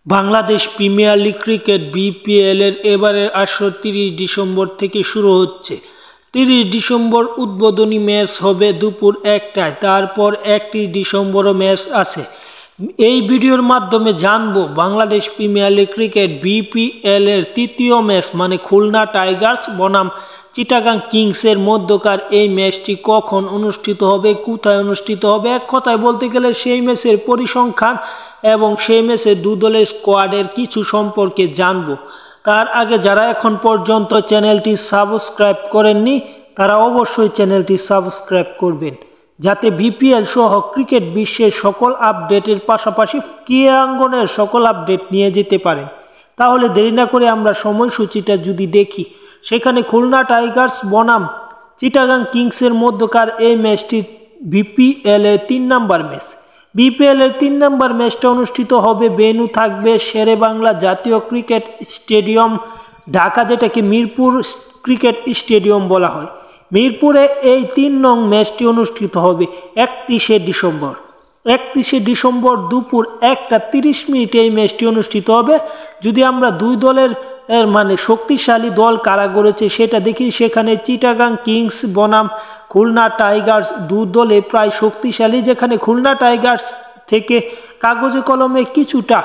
Bangladesh premier league cricket বিপিএল-এর এবারের আসর ৩০ December থেকে শুরু হচ্ছে। ৩০ ডিসেম্বর উদ্বোধনী ম্যাচ হবে দুপুর ১টায়, তারপর ৩১ ডিসেম্বরও ম্যাচ আছে। এই ভিডিওর মাধ্যমে জানবো বাংলাদেশ প্রিমিয়ার লিগ ক্রিকেট বিপিএল-এর তৃতীয় ম্যাচ মানে খুলনা টাইগার্স বনাম চিটাগাং কিংসের মধ্যকার এই ম্যাচটি কখন অনুষ্ঠিত হবে, কোথায় অনুষ্ঠিত হবে, এক কথায় বলতে গেলে সেই ম্যাচের পরিসংখ্যান এবং সেই ম্যাচের দু দলের স্কোয়াডের কিছু সম্পর্কে জানবো। তার আগে যারা এখন পর্যন্ত চ্যানেলটি সাবস্ক্রাইব করেননি তারা অবশ্যই চ্যানেলটি সাবস্ক্রাইব করবেন, যাতে বিপিএল সহ ক্রিকেট বিশ্বের সকল আপডেটের পাশাপাশি ক্রীড়াঙ্গনের সকল আপডেট নিয়ে যেতে পারেন। তাহলে দেরি না করে আমরা সময়সূচিটা যদি দেখি, সেখানে খুলনা টাইগার্স বনাম চিটাগাং কিংসের মধ্যকার এই ম্যাচটি বিপিএল-এর ৩ নম্বর ম্যাচ। বিপিএল-এর ৩ নম্বর ম্যাচটা অনুষ্ঠিত হবে, ভেন্যু থাকবে শেরেবাংলা জাতীয় ক্রিকেট স্টেডিয়াম ঢাকা, যেটাকে মিরপুর ক্রিকেট স্টেডিয়াম বলা হয়। মিরপুরে এই ৩ নং ম্যাচটি অনুষ্ঠিত হবে ৩১শে ডিসেম্বর। ৩১শে ডিসেম্বর দুপুর ১টা ৩০ এই ম্যাচটি অনুষ্ঠিত হবে। যদি আমরা দুই দলের মানে শক্তিশালী দল কারা গড়েছে সেটা দেখি, সেখানে চিটাগাং কিংস বনাম খুলনা টাইগার্স দু দলে প্রায় শক্তিশালী, যেখানে খুলনা টাইগার্স থেকে কাগজে কলমে কিছুটা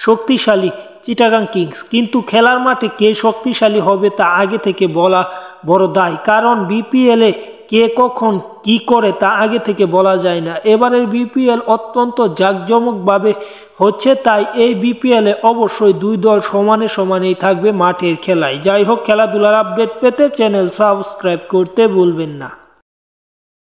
শক্তিশালী চিটাগাং কিংস, কিন্তু খেলার মাঠে কে শক্তিশালী হবে তা আগে থেকে বলা বড় দায়, কারণ বিপিএলে কে কখন কি করে তা আগে থেকে বলা যায় না। এবারের বিপিএল অত্যন্ত জাঁকজমকভাবে হচ্ছে, তাই এই বিপিএলে অবশ্যই দুই দল সমানে সমানেই থাকবে মাঠের খেলায়। যাই হোক, খেলাধুলার আপডেট পেতে চ্যানেল সাবস্ক্রাইব করতে ভুলবেন না।